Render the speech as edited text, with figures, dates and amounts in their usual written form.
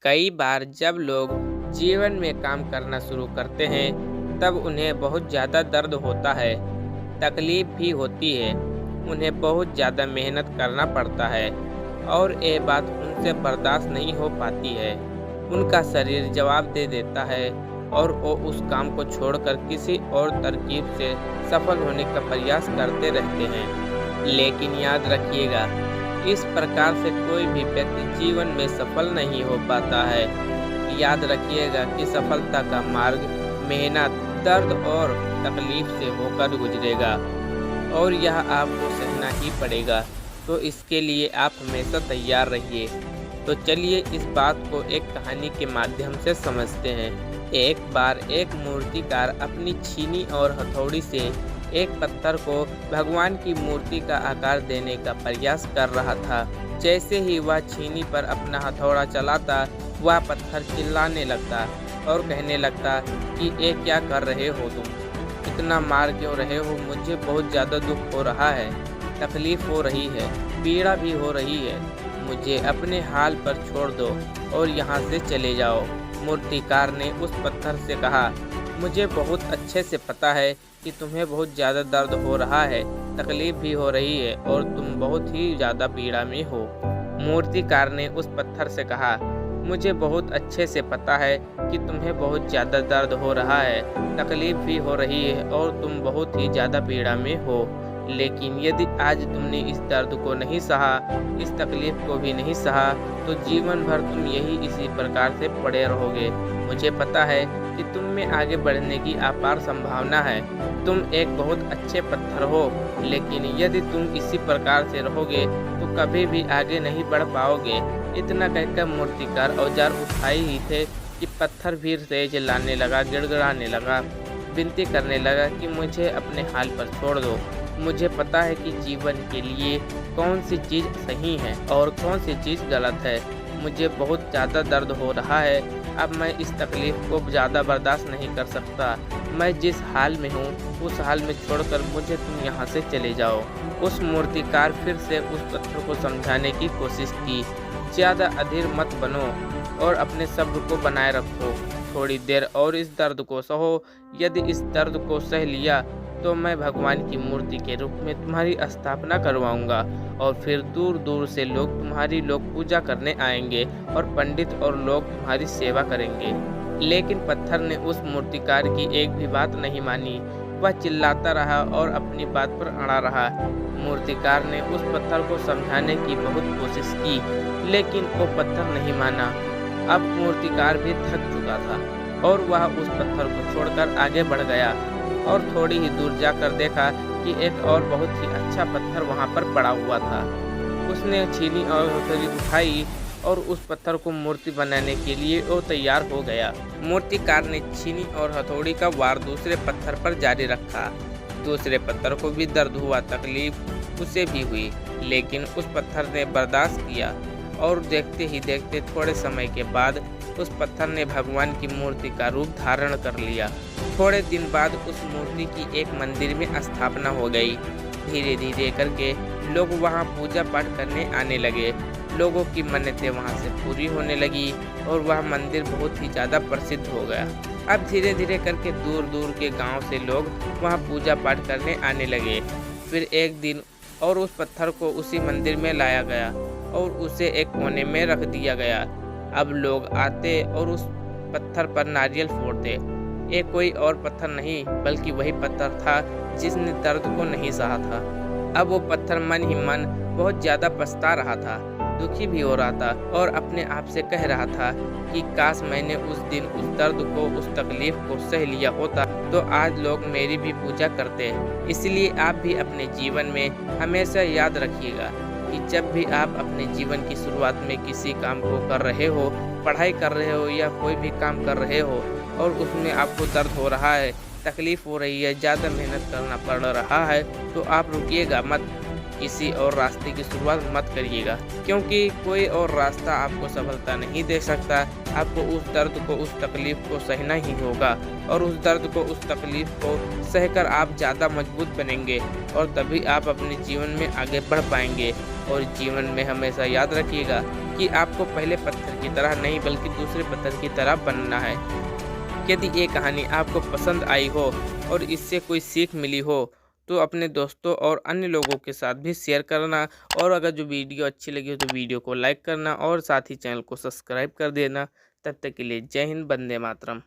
कई बार जब लोग जीवन में काम करना शुरू करते हैं तब उन्हें बहुत ज़्यादा दर्द होता है, तकलीफ भी होती है, उन्हें बहुत ज़्यादा मेहनत करना पड़ता है और ये बात उनसे बर्दाश्त नहीं हो पाती है। उनका शरीर जवाब दे देता है और वो उस काम को छोड़कर किसी और तरकीब से सफल होने का प्रयास करते रहते हैं। लेकिन याद रखिएगा, इस प्रकार से कोई भी व्यक्ति जीवन में सफल नहीं हो पाता है। याद रखिएगा कि सफलता का मार्ग मेहनत, दर्द और तकलीफ से होकर गुजरेगा और यह आपको सहना ही पड़ेगा। तो इसके लिए आप हमेशा तैयार रहिए। तो चलिए इस बात को एक कहानी के माध्यम से समझते हैं। एक बार एक मूर्तिकार अपनी छीनी और हथौड़ी से एक पत्थर को भगवान की मूर्ति का आकार देने का प्रयास कर रहा था। जैसे ही वह छीनी पर अपना हथौड़ा चलाता, वह पत्थर चिल्लाने लगता और कहने लगता कि ये क्या कर रहे हो तुम? इतना मार क्यों रहे हो? मुझे बहुत ज़्यादा दुख हो रहा है, तकलीफ हो रही है, पीड़ा भी हो रही है। मुझे अपने हाल पर छोड़ दो और यहाँ से चले जाओ। मूर्तिकार ने उस पत्थर से कहा, मुझे बहुत अच्छे से पता है कि तुम्हें बहुत ज़्यादा दर्द हो रहा है, तकलीफ भी हो रही है और तुम बहुत ही ज़्यादा पीड़ा में हो। मूर्तिकार ने उस पत्थर से कहा, मुझे बहुत अच्छे से पता है कि तुम्हें बहुत ज़्यादा दर्द हो रहा है, तकलीफ भी हो रही है और तुम बहुत ही ज़्यादा पीड़ा में हो। लेकिन यदि आज तुमने इस दर्द को नहीं सहा, इस तकलीफ को भी नहीं सहा, तो जीवन भर तुम यही इसी प्रकार से पड़े रहोगे। मुझे पता है कि तुम में आगे बढ़ने की अपार संभावना है। तुम एक बहुत अच्छे पत्थर हो, लेकिन यदि तुम इसी प्रकार से रहोगे तो कभी भी आगे नहीं बढ़ पाओगे। इतना कहकर मूर्तिकार औजार उठाए ही थे कि पत्थर भी तेज चिल्लाने लगा, गिड़गिड़ाने लगा, विनती करने लगा कि मुझे अपने हाल पर छोड़ दो। मुझे पता है कि जीवन के लिए कौन सी चीज़ सही है और कौन सी चीज़ गलत है। मुझे बहुत ज़्यादा दर्द हो रहा है, अब मैं इस तकलीफ़ को ज़्यादा बर्दाश्त नहीं कर सकता। मैं जिस हाल में हूँ उस हाल में छोड़कर मुझे तुम यहाँ से चले जाओ। उस मूर्तिकार फिर से उस पत्थर को समझाने की कोशिश की, ज़्यादा अधीर मत बनो और अपने सब्र को बनाए रखो। थोड़ी देर और इस दर्द को सहो। यदि इस दर्द को सह लिया तो मैं भगवान की मूर्ति के रूप में तुम्हारी स्थापना करवाऊंगा और फिर दूर दूर से लोग तुम्हारी पूजा करने आएंगे और पंडित और लोग तुम्हारी सेवा करेंगे। लेकिन पत्थर ने उस मूर्तिकार की एक भी बात नहीं मानी। वह चिल्लाता रहा और अपनी बात पर अड़ा रहा। मूर्तिकार ने उस पत्थर को समझाने की बहुत कोशिश की, लेकिन वो पत्थर नहीं माना। अब मूर्तिकार भी थक चुका था और वह उस पत्थर को छोड़कर आगे बढ़ गया और थोड़ी ही दूर जाकर देखा कि एक और बहुत ही अच्छा पत्थर वहां पर पड़ा हुआ था। उसने छीनी और हथौड़ी उठाई और उस पत्थर को मूर्ति बनाने के लिए वो तैयार हो गया। मूर्तिकार ने छीनी और हथौड़ी का वार दूसरे पत्थर पर जारी रखा। दूसरे पत्थर को भी दर्द हुआ, तकलीफ उसे भी हुई, लेकिन उस पत्थर ने बर्दाश्त किया और देखते ही देखते थोड़े समय के बाद उस पत्थर ने भगवान की मूर्ति का रूप धारण कर लिया। थोड़े दिन बाद उस मूर्ति की एक मंदिर में स्थापना हो गई। धीरे धीरे करके लोग वहां पूजा पाठ करने आने लगे। लोगों की मन्नतें वहां से पूरी होने लगी और वह मंदिर बहुत ही ज़्यादा प्रसिद्ध हो गया। अब धीरे धीरे करके दूर दूर के गांव से लोग वहां पूजा पाठ करने आने लगे। फिर एक दिन और उस पत्थर को उसी मंदिर में लाया गया और उसे एक कोने में रख दिया गया। अब लोग आते और उस पत्थर पर नारियल फोड़ते। ये कोई और पत्थर नहीं बल्कि वही पत्थर था जिसने दर्द को नहीं सहा था। अब वो पत्थर मन ही मन बहुत ज़्यादा पछता रहा था, दुखी भी हो रहा था और अपने आप से कह रहा था कि काश मैंने उस दिन उस दर्द को, उस तकलीफ को सह लिया होता तो आज लोग मेरी भी पूजा करते। इसलिए आप भी अपने जीवन में हमेशा याद रखिएगा कि जब भी आप अपने जीवन की शुरुआत में किसी काम को कर रहे हो, पढ़ाई कर रहे हो या कोई भी काम कर रहे हो और उसमें आपको दर्द हो रहा है, तकलीफ़ हो रही है, ज़्यादा मेहनत करना पड़ रहा है, तो आप रुकिएगा मत। किसी और रास्ते की शुरुआत मत करिएगा, क्योंकि कोई और रास्ता आपको सफलता नहीं दे सकता। आपको उस दर्द को, उस तकलीफ़ को सहना ही होगा और उस दर्द को, उस तकलीफ़ को सहकर आप ज़्यादा मजबूत बनेंगे और तभी आप अपने जीवन में आगे बढ़ पाएँगे। और जीवन में हमेशा याद रखिएगा कि आपको पहले पत्थर की तरह नहीं बल्कि दूसरे पत्थर की तरह बनना है। यदि ये कहानी आपको पसंद आई हो और इससे कोई सीख मिली हो तो अपने दोस्तों और अन्य लोगों के साथ भी शेयर करना, और अगर जो वीडियो अच्छी लगी हो तो वीडियो को लाइक करना और साथ ही चैनल को सब्सक्राइब कर देना। तब तक के लिए जय हिंद, वंदे मातरम।